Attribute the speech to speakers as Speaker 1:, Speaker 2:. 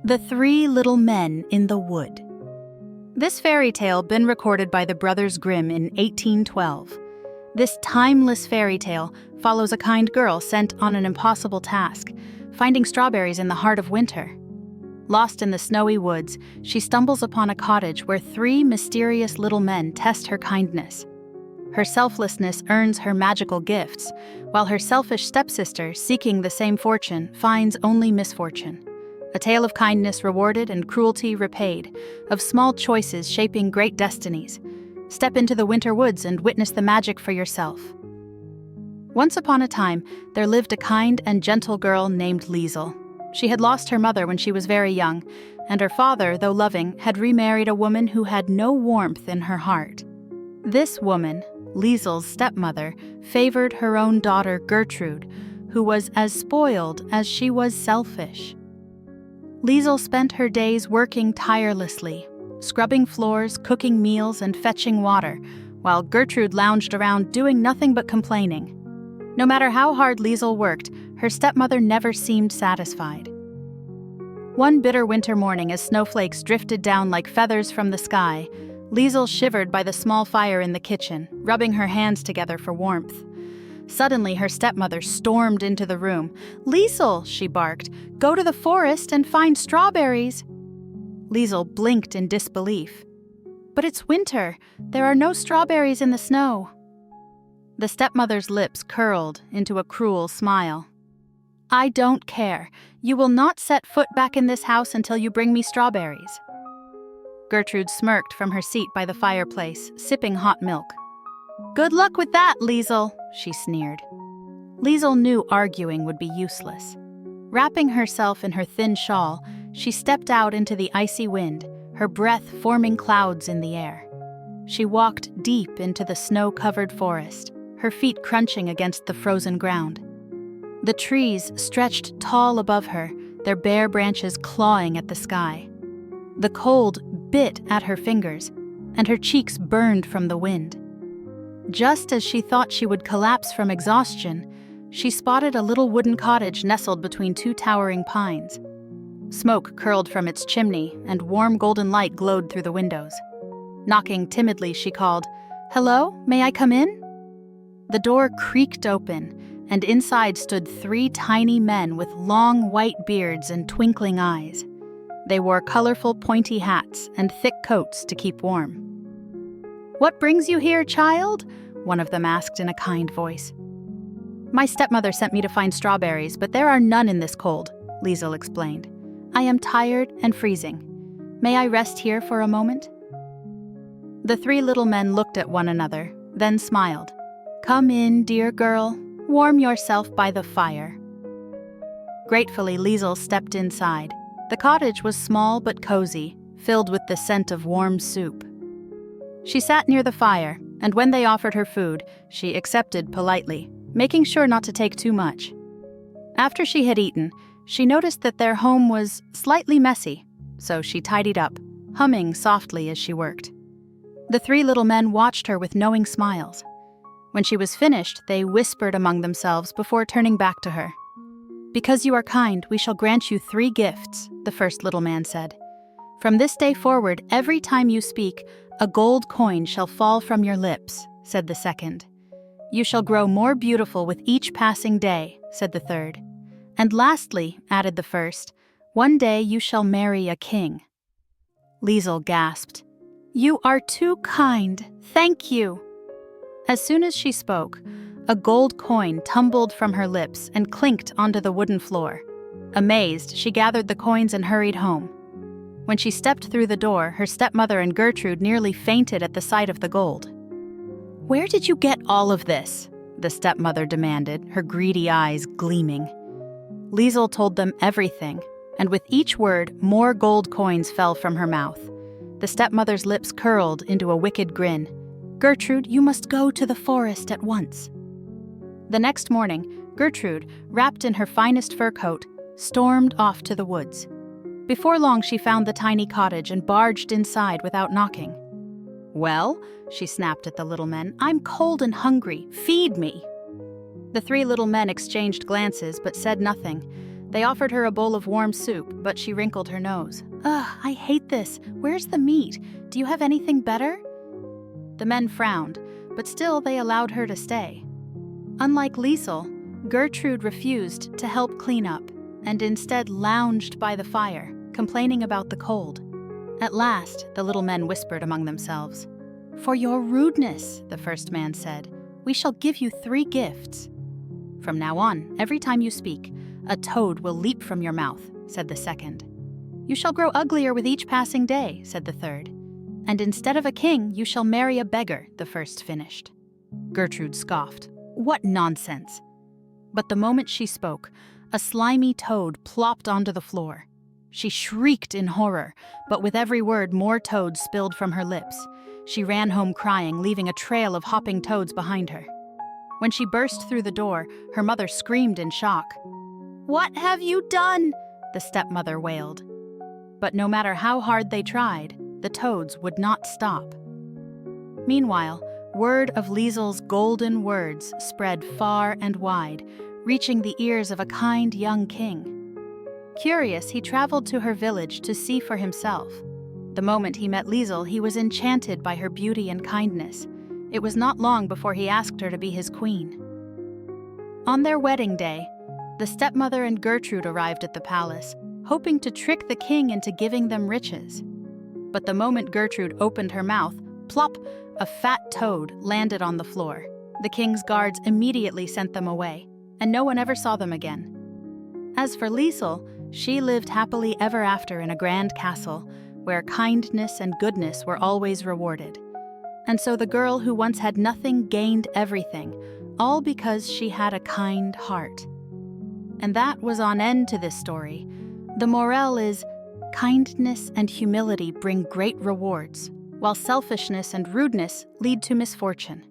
Speaker 1: The Three Little Men in the Wood. This fairy tale been recorded by the brothers Grimm in 1812. This timeless fairy tale follows a kind girl sent on an impossible task, finding strawberries in the heart of winter. Lost in the snowy woods, she stumbles upon a cottage where three mysterious little men test her kindness. Her selflessness earns her magical gifts, while her selfish stepsister, seeking the same fortune, finds only misfortune. A tale of kindness rewarded and cruelty repaid, of small choices shaping great destinies. Step into the winter woods and witness the magic for yourself. Once upon a time, there lived a kind and gentle girl named Liesel. She had lost her mother when she was very young, and her father, though loving, had remarried a woman who had no warmth in her heart. This woman, Liesel's stepmother, favored her own daughter Gertrude, who was as spoiled as she was selfish. Liesel spent her days working tirelessly, scrubbing floors, cooking meals, and fetching water, while Gertrude lounged around doing nothing but complaining. No matter how hard Liesel worked, her stepmother never seemed satisfied. One bitter winter morning, as snowflakes drifted down like feathers from the sky, Liesel shivered by the small fire in the kitchen, rubbing her hands together for warmth. Suddenly, her stepmother stormed into the room. "Liesel," she barked, "go to the forest and find strawberries." Liesel blinked in disbelief. "But it's winter. There are no strawberries in the snow." The stepmother's lips curled into a cruel smile. "I don't care. You will not set foot back in this house until you bring me strawberries." Gertrude smirked from her seat by the fireplace, sipping hot milk. "Good luck with that, Liesel," she sneered. Liesel knew arguing would be useless. Wrapping herself in her thin shawl, she stepped out into the icy wind, her breath forming clouds in the air. She walked deep into the snow-covered forest, her feet crunching against the frozen ground. The trees stretched tall above her, their bare branches clawing at the sky. The cold bit at her fingers, and her cheeks burned from the wind. Just as she thought she would collapse from exhaustion, she spotted a little wooden cottage nestled between two towering pines. Smoke curled from its chimney, and warm golden light glowed through the windows. Knocking timidly, she called, "Hello, may I come in?" The door creaked open, and inside stood three tiny men with long white beards and twinkling eyes. They wore colorful pointy hats and thick coats to keep warm. "What brings you here, child?" one of them asked in a kind voice. "My stepmother sent me to find strawberries, but there are none in this cold," Liesel explained. "I am tired and freezing. May I rest here for a moment?" The three little men looked at one another, then smiled. "Come in, dear girl. Warm yourself by the fire." Gratefully, Liesel stepped inside. The cottage was small but cozy, filled with the scent of warm soup. She sat near the fire, and when they offered her food, she accepted politely, making sure not to take too much. After she had eaten, she noticed that their home was slightly messy, so she tidied up, humming softly as she worked. The three little men watched her with knowing smiles. When she was finished, they whispered among themselves before turning back to her. "Because you are kind, we shall grant you 3 gifts," the first little man said. "From this day forward, every time you speak, a gold coin shall fall from your lips," said the second. "You shall grow more beautiful with each passing day," said the third. "And lastly," added the first, "one day you shall marry a king." Liesel gasped. "You are too kind. Thank you." As soon as she spoke, a gold coin tumbled from her lips and clinked onto the wooden floor. Amazed, she gathered the coins and hurried home. When she stepped through the door, her stepmother and Gertrude nearly fainted at the sight of the gold. "Where did you get all of this?" the stepmother demanded, her greedy eyes gleaming. Liesel told them everything, and with each word, more gold coins fell from her mouth. The stepmother's lips curled into a wicked grin. "Gertrude, you must go to the forest at once." The next morning, Gertrude, wrapped in her finest fur coat, stormed off to the woods. Before long, she found the tiny cottage and barged inside without knocking. "Well," she snapped at the little men, "I'm cold and hungry. Feed me." The 3 little men exchanged glances but said nothing. They offered her a bowl of warm soup, but she wrinkled her nose. Ugh, I hate this. Where's the meat? Do you have anything better? The men frowned, but still they allowed her to stay. Unlike Liesel, Gertrude refused to help clean up and instead lounged by the fire, complaining about the cold. At last, the little men whispered among themselves. For your rudeness, the first man said, we shall give you 3 gifts. From now on, every time you speak, a toad will leap from your mouth, said the second. You shall grow uglier with each passing day, said the third. And instead of a king, you shall marry a beggar, the first finished. Gertrude scoffed. What nonsense! But the moment she spoke, a slimy toad plopped onto the floor. She shrieked in horror, but with every word more toads spilled from her lips. She ran home crying, leaving a trail of hopping toads behind her. When she burst through the door, her mother screamed in shock. What have you done? The stepmother wailed. But no matter how hard they tried, the toads would not stop. Meanwhile, word of Liesel's golden words spread far and wide, reaching the ears of a kind young king. Curious, he traveled to her village to see for himself. The moment he met Liesel, he was enchanted by her beauty and kindness. It was not long before he asked her to be his queen. On their wedding day, the stepmother and Gertrude arrived at the palace, hoping to trick the king into giving them riches. But the moment Gertrude opened her mouth, plop, a fat toad landed on the floor. The king's guards immediately sent them away, and no one ever saw them again. As for Liesel, she lived happily ever after in a grand castle, where kindness and goodness were always rewarded. And so the girl who once had nothing gained everything, all because she had a kind heart. And that was on end to this story. The morale is, kindness and humility bring great rewards, while selfishness and rudeness lead to misfortune.